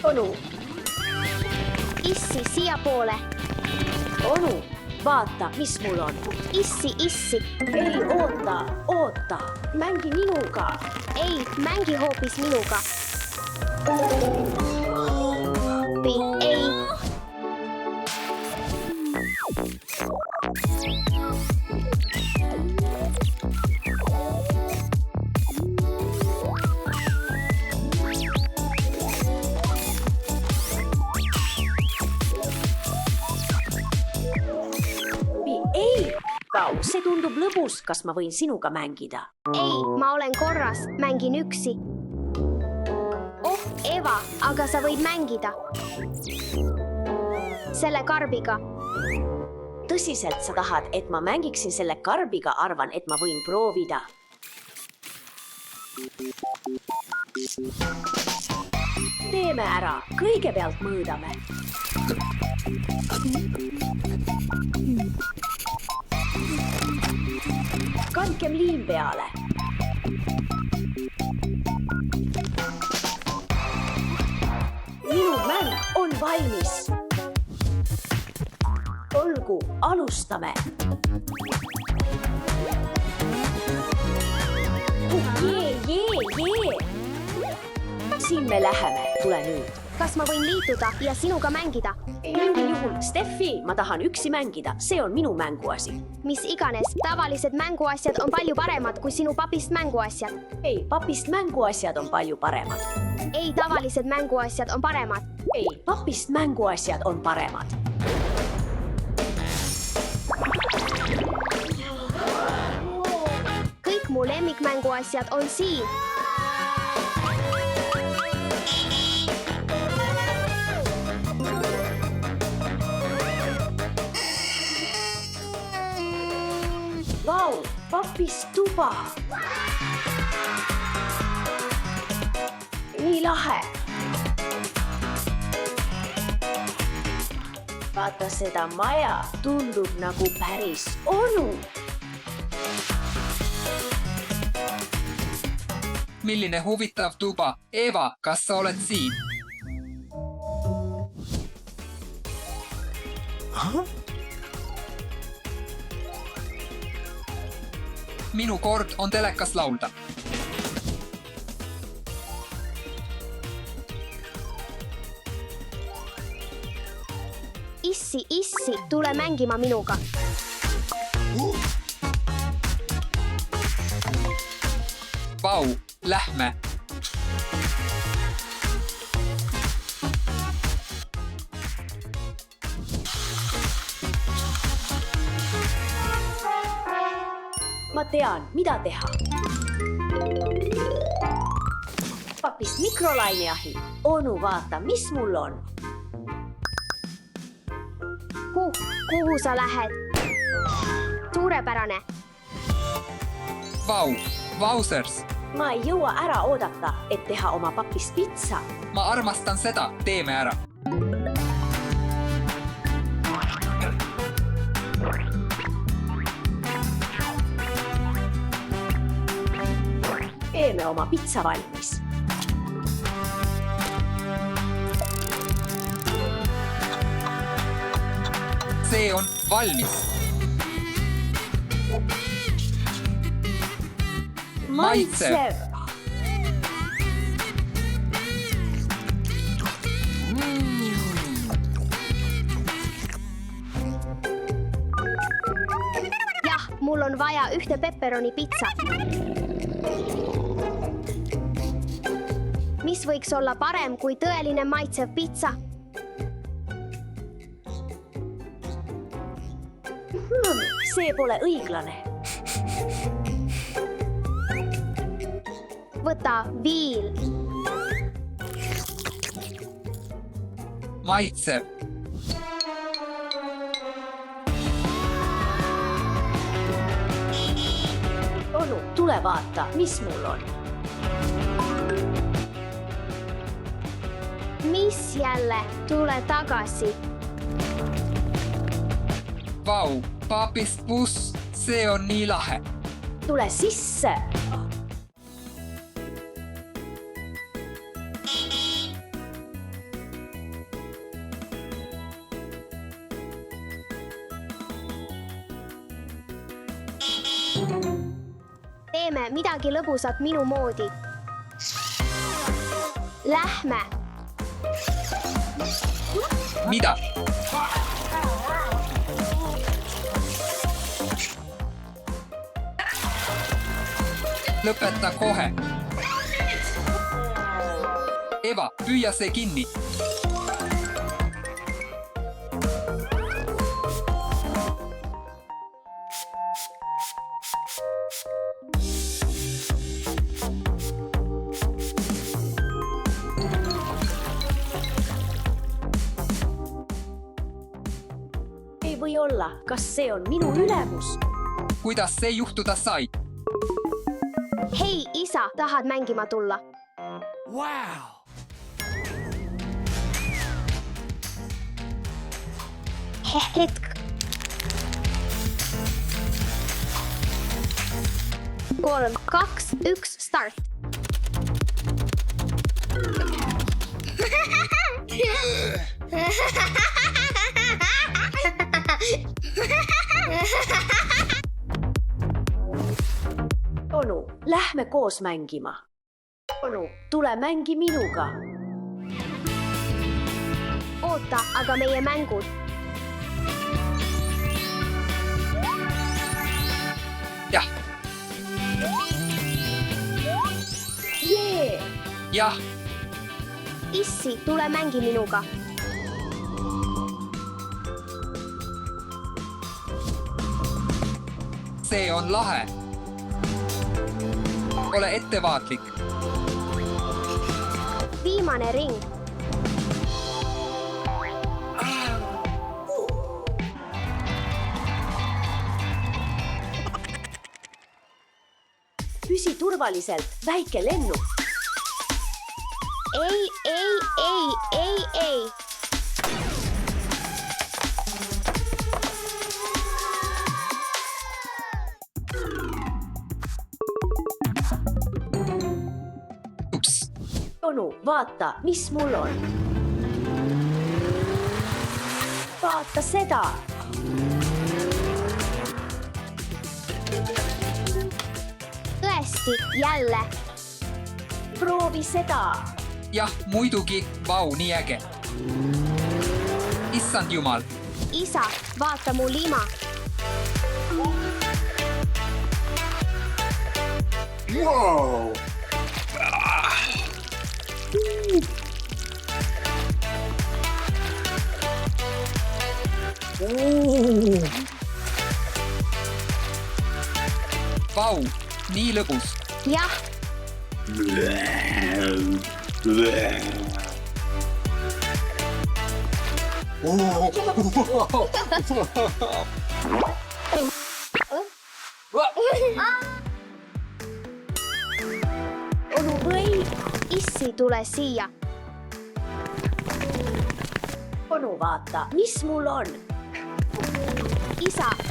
Onu, Issi siiapoole. onu, vaata, mis mul on. Issi. Ei, oota, mängi minuga. Ei, mängi hoopis minuga. Ei. Ei, Kau, se tundub lõbus, kas ma võin sinuga mängida? Ei, ma olen korras, mängin üksi. Oh, Eva, aga sa võid mängida. Selle karbiga. Tõsiselt sa tahad, et ma mängiksin selle karbiga, arvan, et ma võin proovida. Teeme ära, kõigepealt mõõdame. Kandkem liim peale. Minu mäng on valmis. Olgu, alustame. Jee. Siin me läheme, tule nüüd. Kas ma võin liituda ja sinuga mängida? Mingil juhul, Steffi, ma tahan üksi mängida, see on minu mänguasi. Mis iganes, tavalised mänguasjad on palju paremad kui sinu papist mänguasjad. Ei, papist mänguasjad on palju paremad. Ei, tavalised mänguasjad on paremad. Ei, papist mänguasjad on paremad. Kõik mu lemmikmänguasjad on siin. Vau, papist tuba. Nii lahe. Vaata seda maja, tundub nagu päris onu. Milline huvitav tuba. Eva, kas sa oled siin? Minu kord on telekas laulda. Issi, tule mängima minuga. Vau, lähme. Ma tean, mida teha. Papist mikrolaineahi. Onu, vaata, mis mul on. Kuhu sa lähed? Suurepärane. Vau, Vausers. Ma ei jõua ära oodata, et teha oma papist pitsa. Ma armastan seda, teeme ära. Teeme oma pitsa valmis. See on valmis. Maitsev. Jah, mul on vaja ühte pepperoni pitsat. Mis võiks olla parem kui tõeline maitsev pitsa? See pole õiglane. Võta viil. Maitsev. Onu, tule vaata, mis mul on. Mis jälle? Tule tagasi. Vau, papist buss, see on nii lahe. Tule sisse. teeme midagi lõbusat minu moodi. Lähme. Mida? Lõpeta kohe. Eva, püüa see kinni. Ei või olla, kas see on minu ülemus? Kuidas see juhtuda sai? Hei, isa, tahad mängima tulla? Wow! Hetk. 3, 2, 1, start. Onu, lähme koos mängima. Onu, tule mängi minuga. Oota, aga meie mängud. Jah, Jee! jah, Issi, tule mängi minuga. see on lahe. Ole ettevaatlik. Viimane ring. Püsi turvaliselt, väike lennuk. Ei, ei, ei, ei, ei. Ups, Onu, vaata, mis mul on. Vaata seda. Tõesti, jälle. Proovi seda. jah, muidugi, vau, nii äge. Issand jumal, Isa, vaata mu lima. Whoa! vau, nii lõbus. Jah, Onu, või? Issi, tule siia. Onu, vaata, mis mul on.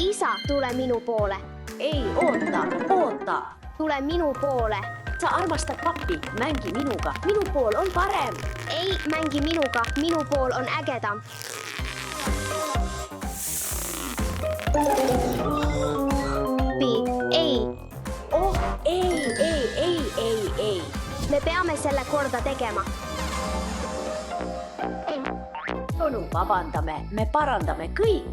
Isa, tule minu poole. Ei, oota, oota. Tule minu poole. Sa armastad pappi, mängi minuga. Minu pool on parem. Ei mängi minuga, minu pool on ägedam. Ei, Oh, ei. me peame selle korda tegema. Onu, vabandame, me parandame kõik.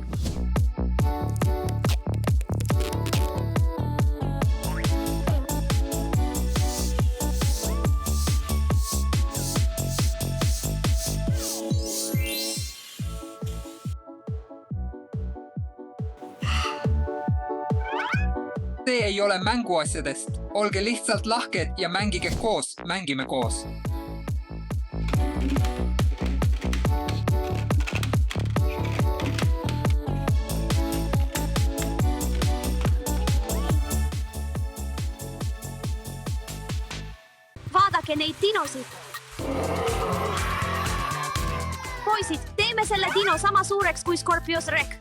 See ei ole mänguasjadest. Olge lihtsalt lahked ja mängige koos, mängime koos. Vaadake neid dinosid. Poisid, teeme selle dino sama suureks kui Scorpius Rex.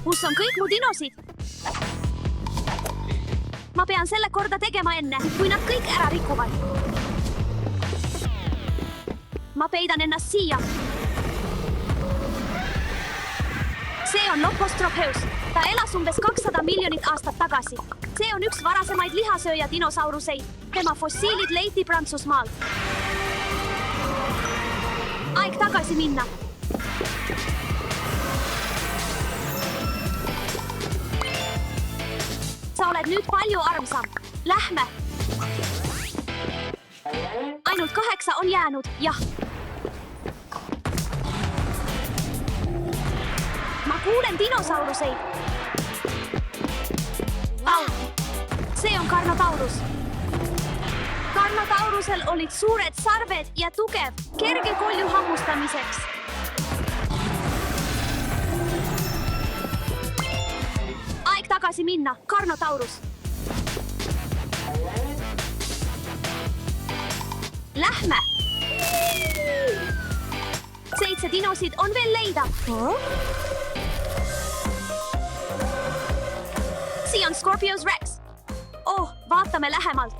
Kus on kõik mu dinosid? Ma pean selle korda tegema enne, kui nad kõik ära rikuvad. ma peidan ennast siia. See on Lopostropheus. Ta elas umbes 200 miljonit aastat tagasi. See on üks varasemaid lihasööja dinosauruseid. Tema fossiilid leiti Prantsusmaal. Aeg tagasi minna. Sa oled nüüd palju armsam. Lähme. Ainult 8 on jäänud, jah. Ma kuulen dinosauruseid. Au. See on Carnotaurus. Carnotaurusel olid suured sarved ja tugev, kerge kolju hammustamiseks. Aeg tagasi minna, Carnotaurus. Lähme! 7 dinosid on veel leida. Siin on Scorpios Rex. Oh, vaatame lähemalt.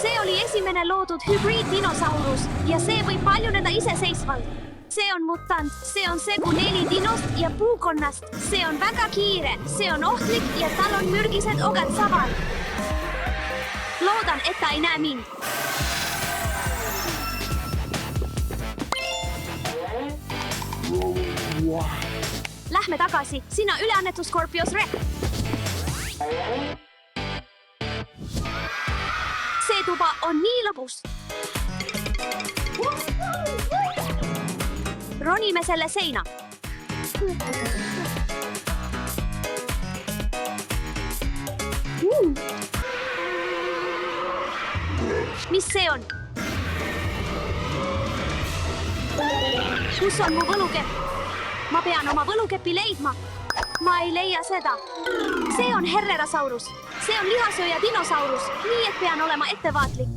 See oli esimene loodud hübriiddinosaurus ja see võib paljuneda iseseisvalt. See on mutant, see on segu 4 dinost ja puukonnast. See on väga kiire, see on ohtlik ja tal on mürgised ogad saval. Loodan, et ta ei näe mind. Lähme tagasi, sina üleannetu Scorpios Rex. See tuba on nii lõbus. Ronime selle seina. Mis see on? Kus on mu võlukepp? Ma pean oma võlukepi leidma. Ma ei leia seda. See on Herrerasaurus. See on lihasööja dinosaurus, nii et pean olema ettevaatlik.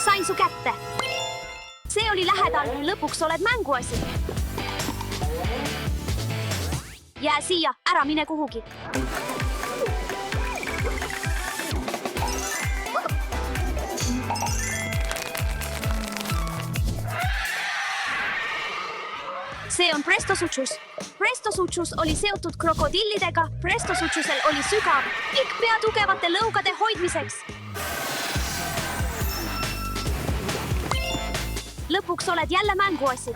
Sain su kätte. See oli lähedal, lõpuks oled mänguasi. Jää siia, ära mine kuhugi. See on Prestosuchus. Prestosuchus oli seotud krokodillidega. Prestosuchusel oli sügav, pikk pea tugevate lõugade hoidmiseks. Lõpuks oled jälle mänguasi.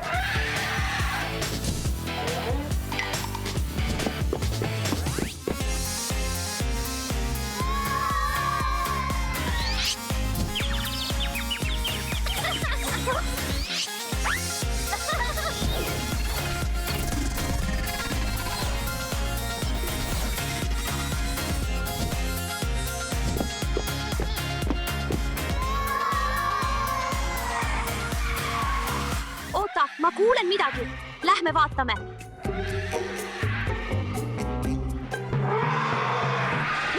Ma kuulen midagi. Lähme vaatame.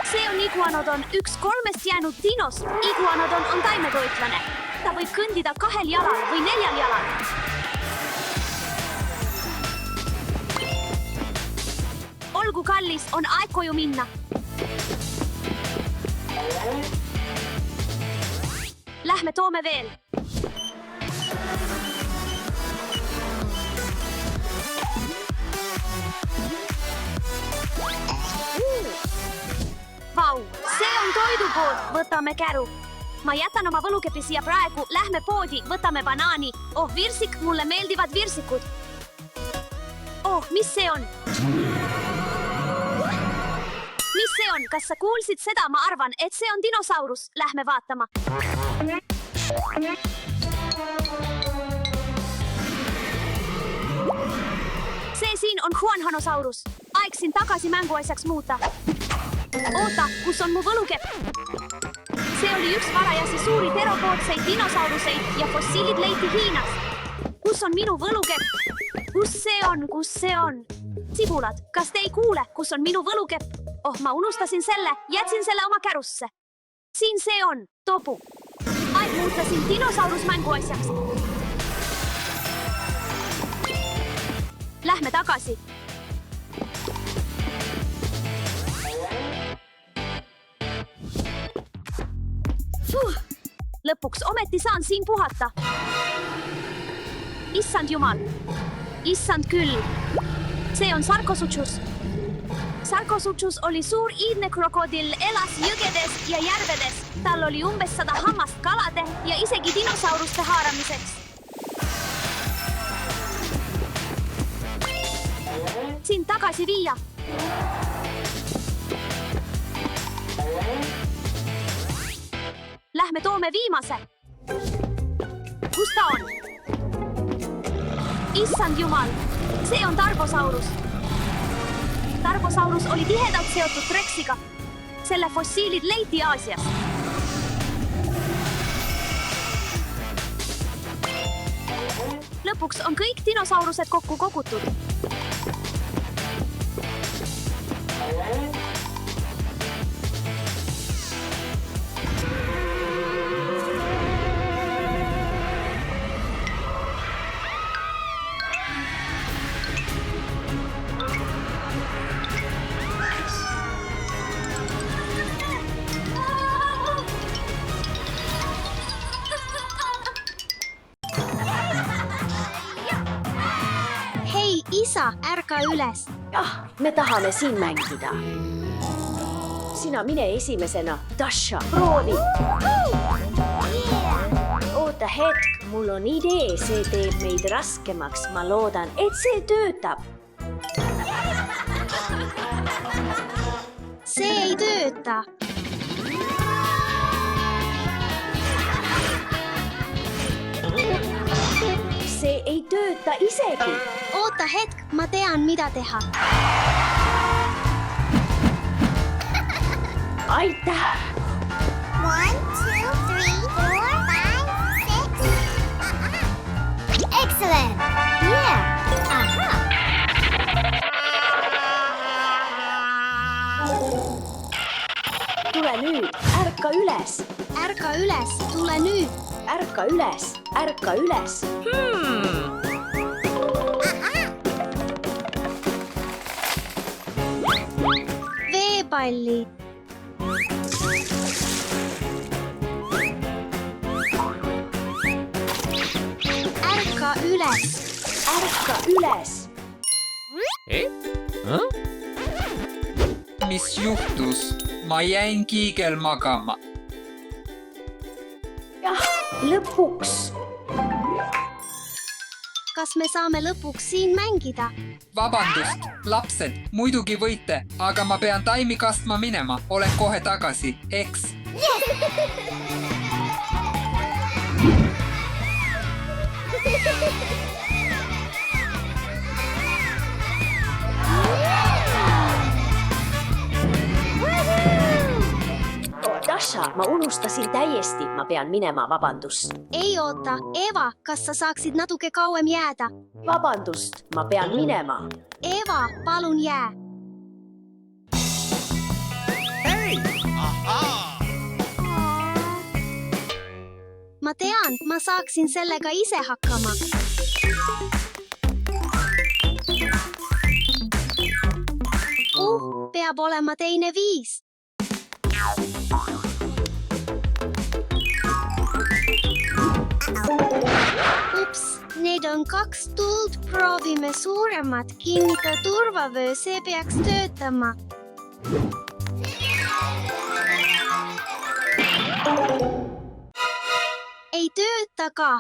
See on Iguanodon, üks 3 jäänud dinost. Iguanodon on taimetoitlane. Ta võib kõndida 2 jalal või 4 jalal. Olgu kallis, on aeg koju minna. Lähme toome veel. Vau, see on toidupood, võtame käru. Ma jätan oma võlukepi siia praegu, lähme poodi, võtame banaani. Oh, virsik, mulle meeldivad virsikud. Oh, mis see on? Mis see on? Kas sa kuulsid seda? Ma arvan, et see on dinosaurus. Lähme vaatama. See siin on Juanhanosaurus. Aeg siin tagasi mänguasjaks muuta. Oota, kus on mu võlukepp? See oli üks varajasi suuri teropoodseid dinosauruseid ja fossiilid leiti Hiinas. Kus on minu võlukepp? Kus see on? Kus see on? Sibulad, kas te ei kuule, kus on minu võlukepp? Oh, ma unustasin selle, jätsin selle oma kärusse. Siin see on, topu. Aeg muuta siin dinosaurus mänguasjaks. Lähme tagasi. Lõpuks ometi saan siin puhata. Issand jumal. Issand küll. See on Sarkosuchus. Sarkosuchus oli suur iidne krokodill, elas jõgedes ja järvedes. Tal oli umbes 100 hammast kalade ja isegi dinosauruste haaramiseks. Sind tagasi viia. Lähme toome viimase. Kus ta on? Issand jumal, see on Tarbosaurus. Tarbosaurus oli tihedalt seotud T-rexiga. Selle fossiilid leiti Aasias. Lõpuks on kõik dinosaurused kokku kogutud. Hei, isa, ärka üles. Jah, me tahame siin mängida. Sina mine esimesena. Dasha, proovi. Oota hetk, mul on idee. See teeb meid raskemaks. Ma loodan, et see töötab. See ei tööta. See ei tööta isegi. Oota hetk, ma tean, mida teha. Aitäh! 1, 2, 3, 4, 5, 6. Excellent! Yeah! Aha! Tule nüüd, ärka üles! Ärka üles, tule nüüd. Ärka üles, ärka üles! Veepallid. Ärka üles. Ärka üles! Mis juhtus? Ma jäin kiigel magama. Jah, lõpuks! Kas me saame lõpuks siin mängida? Vabandust, lapsed, muidugi võite, aga ma pean taimi kastma minema. Olen kohe tagasi, eks? Dasha, ma unustasin täiesti. Ma pean minema, vabandust. Ei oota, Eva, kas sa saaksid natuke kauem jääda? Vabandust, ma pean minema. Eva, palun jää. Hey! Aha! Ma tean, ma saaksin sellega ise hakkama. Peab olema teine viis. Ups, need on 2 tuld. Proovime suuremat. Kinnita turvavöö, see peaks töötama. Ei tööta ka.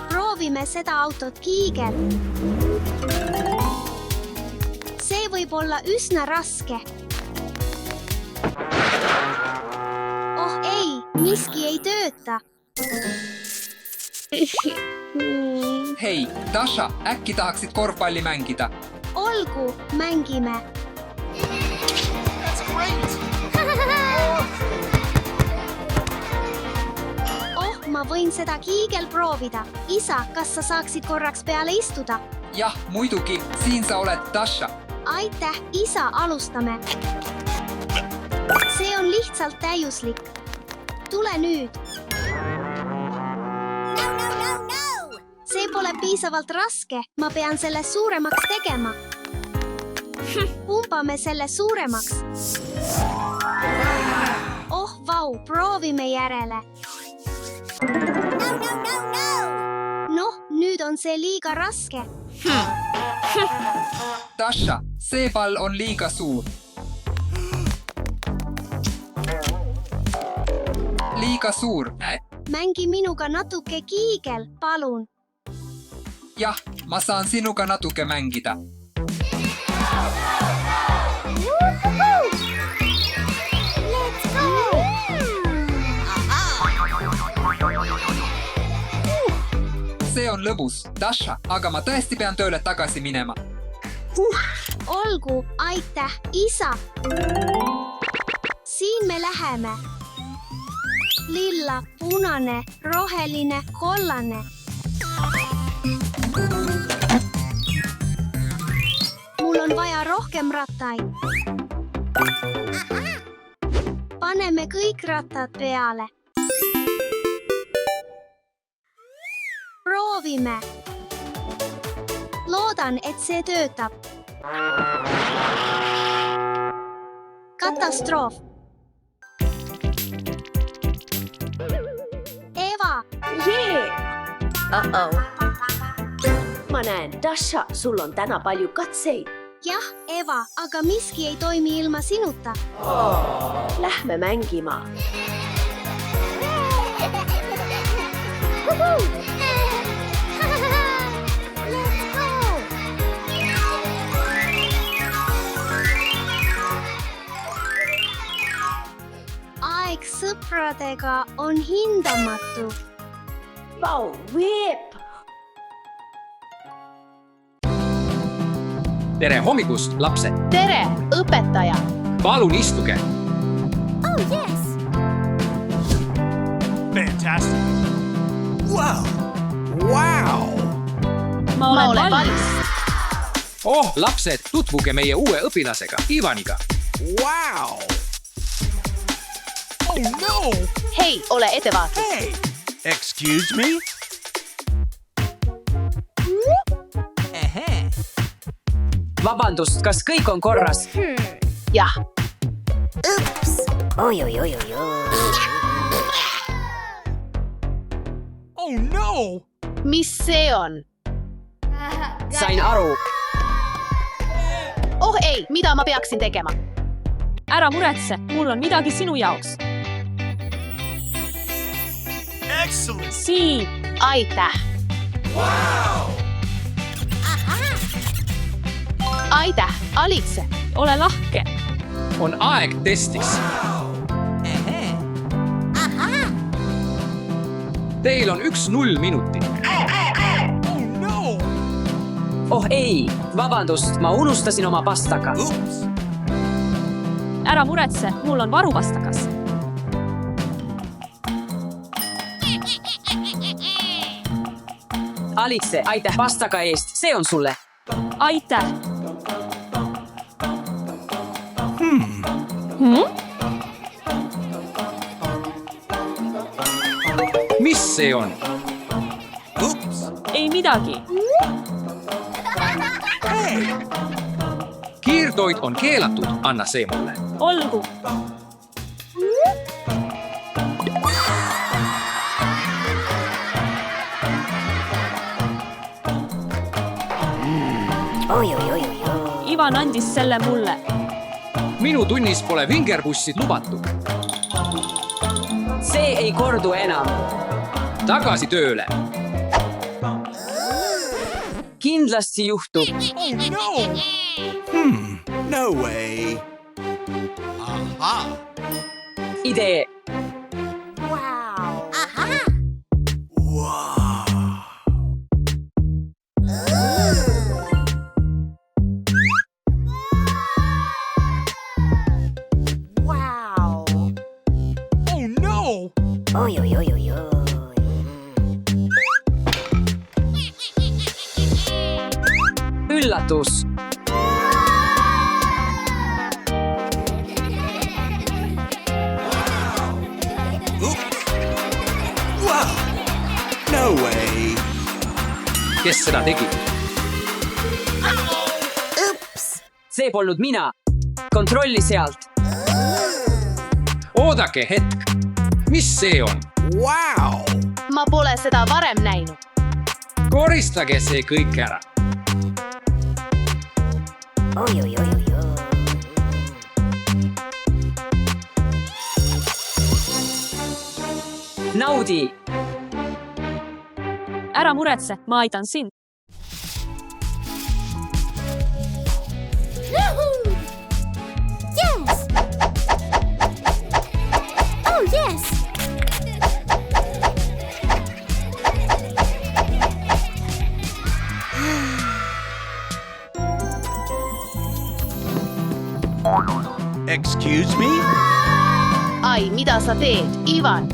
Proovime seda autot kiigel. See võib olla üsna raske. Oh ei, miski ei tööta. Hei, Dasha, äkki tahaksid korvpalli mängida? Olgu, mängime. That's great! Oh, ma võin seda kiigel proovida. Isa, kas sa saaksid korraks peale istuda? Jah, muidugi, siin sa oled, Dasha. Aitäh, isa, alustame. See on lihtsalt täiuslik. Tule nüüd. See pole piisavalt raske. Ma pean selle suuremaks tegema. Pumpame selle suuremaks. Vau, proovime järele. Noh, nüüd on see liiga raske. Dasha, see pall on liiga suur. Liiga suur. Mängi minuga natuke kiigel, palun. Jah, ma saan sinuga natuke mängida. See on lõbus, Dasha, aga ma tõesti pean tööle tagasi minema. Olgu, aitäh, isa. Siin me läheme. Lilla, punane, roheline, kollane. Mul on vaja rohkem rattaid. Paneme kõik rattad peale. Proovime. Loodan, et see töötab. Katastroof. Eva. Jee! Ma näen, Dasha, sul on täna palju katseid. Jah, Eva, aga miski ei toimi ilma sinuta. Lähme mängima. Aeg sõpradega on hindamatu. Vau, veep! Tere hommikust, lapsed! Tere, õpetaja! Palun istuge! Oh, yes. Fantastic. Wow. Wow. Ma olen valmis. Oh, lapsed, tutvuge meie uue õpilasega, Ivaniga. Wow. Oh no. Hei, ole ettevaatlik. Hey. Excuse me? Vabandust, kas kõik on korras? Jah. Oops. Oi. Oh no. Mis see on? Sain aru. Oh ei, mida ma peaksin tegema? Ära muretse, mul on midagi sinu jaoks. Excellent. Siin. Aitäh. Aitäh, Alice. Ole lahke. On aeg testiks. Teil on 1-0 minutit. Oh no. Oh ei, vabandust, ma unustasin oma pastaka. Oops. Ära muretse, mul on varuvastakas. Alice, aitäh pastaka eest, see on sulle. Aitäh. Mis see on? Oops. Ei midagi. Hey. Kiirtoit on keelatud, anna see mulle. Olgu. Ivan andis selle mulle. Minu tunnis pole vingerbussid lubatud. See ei kordu enam. Tagasi tööle. Kindlasti juhtub. Oh no. No way. Aha. Idee. Wow. Wow. Wow. Oh no. Oi. Üllatus. Wow. No way. Kes seda tegi? Oops. See polnud mina. Kontrolli sealt. Oodake hetk. mis see on? Wow! Ma pole seda varem näinud. Koristage see kõik ära. Oi, oi, oi, oi, oi. naudi. ära muretse, ma aitan sind. Yes! Oh, yes! Excuse me? Ai, mitä sä teet, Ivan?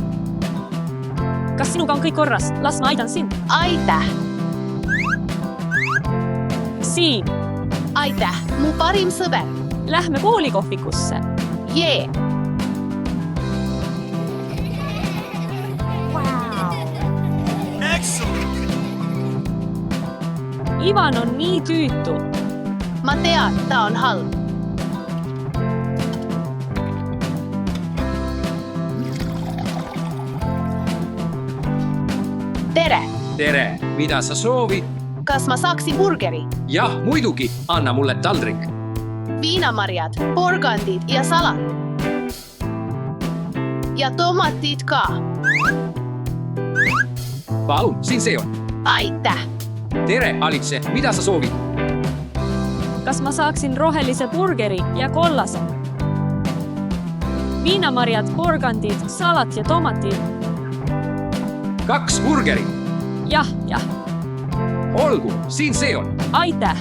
kas sinuga on kõik korras? Las ma aitan sind. Aitäh! Siim, Aitäh, mu parim sõber. lähme koolikohvikusse. Jee! Wow! Excellent! Ivan on nii tüütu. Ma tean, ta on halb. Tere! Tere, mida sa soovid? Kas ma saaksin burgeri? Jah, muidugi, anna mulle taldrik. Viinamarjad, porgandid ja salat. Ja tomatid ka. Palun, siin see on. Aitäh! Tere, Alice, mida sa soovid? kas ma saaksin rohelise burgeri ja kollase? viinamarjad, porgandid, salat ja tomatid. 2 burgerit. jah, jah, Olgu, siin see on. aitäh.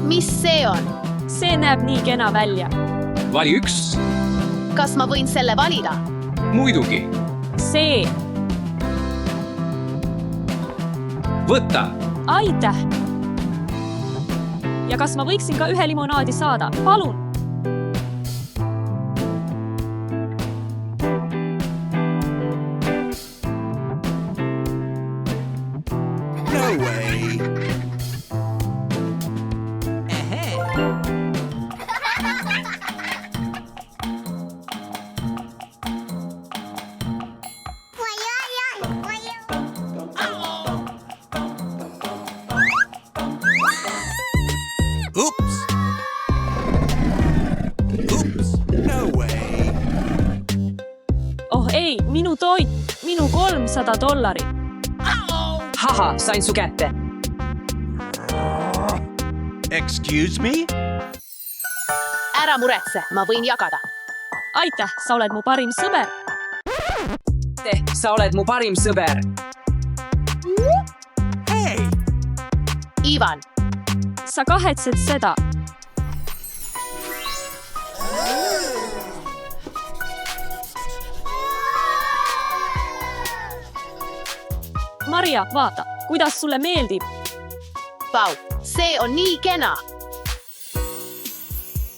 Mis see on? see näeb nii kena välja. Vali 1. Kas ma võin selle valida? Muidugi. see, Võta. aitäh. ja kas ma võiksin ka ühe limonaadi saada? Palun. No way! Oops! Oops! No way! oh ei, minu toit, minu $300. Haha, sain su kätte. Excuse me? Ära muretse, ma võin jagada. aitäh, sa oled mu parim sõber. Sa oled mu parim sõber. Hey! Ivan, sa kahetsed seda. Maria, vaata, kuidas sulle meeldib. vau, see on nii kena.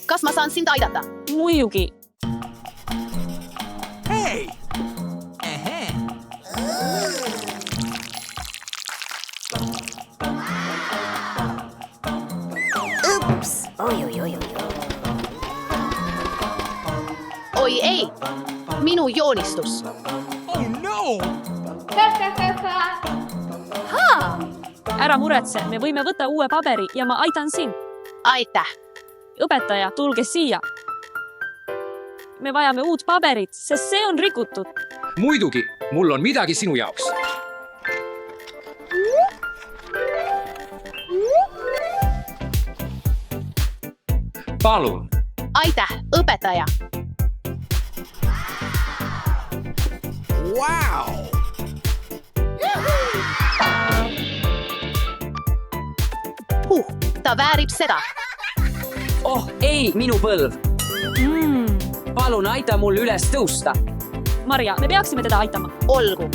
Kas ma saan sind aidata? muidugi. Hey! Oops! Oi, oi, oi, oi, oi. Oi ei, minu joonistus. Oh no! ära muretse, me võime võtta uue paberi ja ma aitan sind. Aitäh! õpetaja, tulge siia. me vajame uut paberit, sest see on rikutud. Muidugi, mul on midagi sinu jaoks. Palun. Aitäh, õpetaja! Wow! Ta väärib seda. Oh ei, minu põlv. Palun aita mul üles tõusta. Maria, me peaksime teda aitama. Olgu.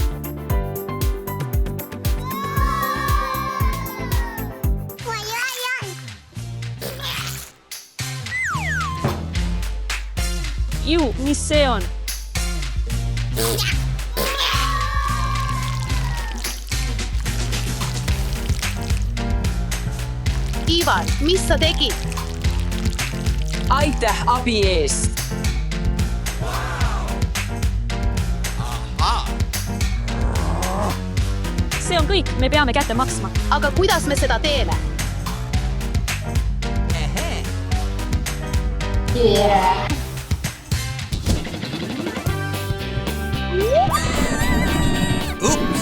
Ju, mis see on? Ivan, mis sa tegid? aitäh abi eest. see on kõik, me peame kätte maksma. Aga kuidas me seda teeme? Oops.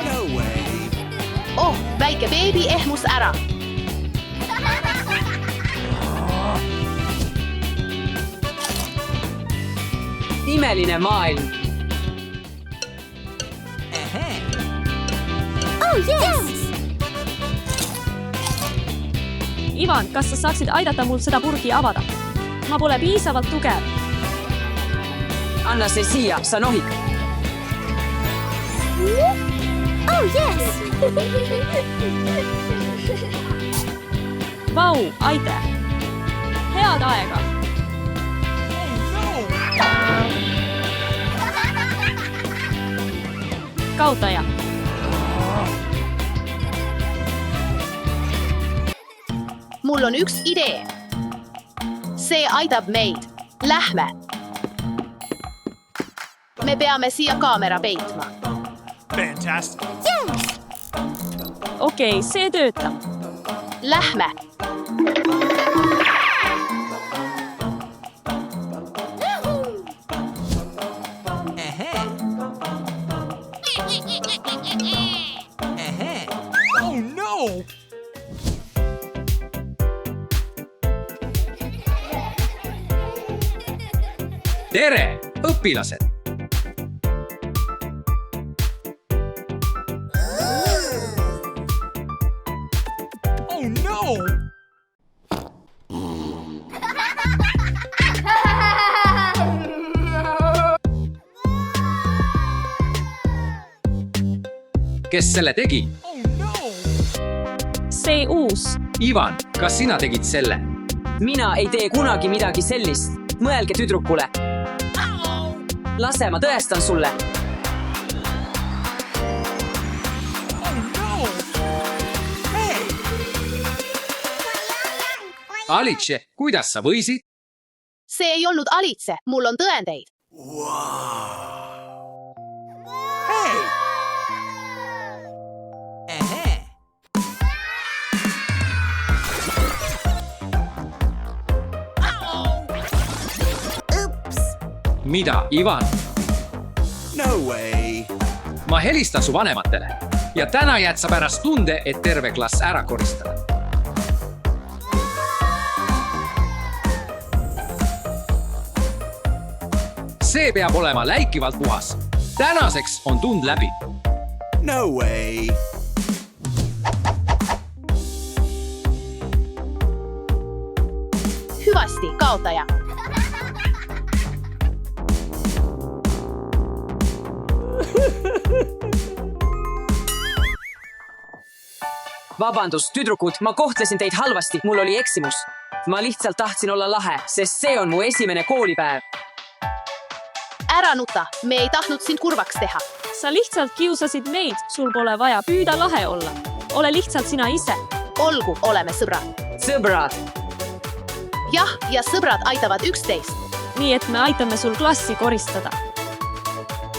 No way. Oh, väike beebi ehmus ära. imeline maailm. Oh, yes! Ivan, kas sa saaksid aidata mul seda purgi avada? Ma pole piisavalt tugev. anna see siia, sa nohid. Oh, yes! Vau, aitäh! Head aega! Kaotaja. Mul on üks idee. See aitab meid. Lähme. Me peame siia kaamera peitma. Fantastic. Okei, see töötab. Lähme. Oh no! tere, õpilased! Oh no! kes selle tegi? Oh no! See uus. Ivan, kas sina tegid selle? mina ei tee kunagi midagi sellist. mõelge tüdrukule. lase, ma tõestan sulle. Oh no! Hey! Alice, kuidas sa võisid? See ei olnud Alice, mul on tõendeid. Hey! Oops! mida, Ivan? No way! ma helistan su vanematele ja täna jääd sa pärast tunde, et terve klass ära koristada. see peab olema läikivalt puhas. tänaseks on tund läbi. No way! Hyvästi, kaotaja. vabandust, tüdrukud, ma kohtlesin teid halvasti, mul oli eksimus. ma lihtsalt tahtsin olla lahe, sest see on mu esimene koolipäev. Ära nuta, me ei tahtnud sind kurvaks teha. Sa lihtsalt kiusasid meid, sul pole vaja püüda lahe olla. Ole lihtsalt sina ise. Olgu, oleme sõbrad. sõbrad. Jah, ja sõbrad aitavad üksteist. Nii et me aitame sul klassi koristada.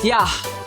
jah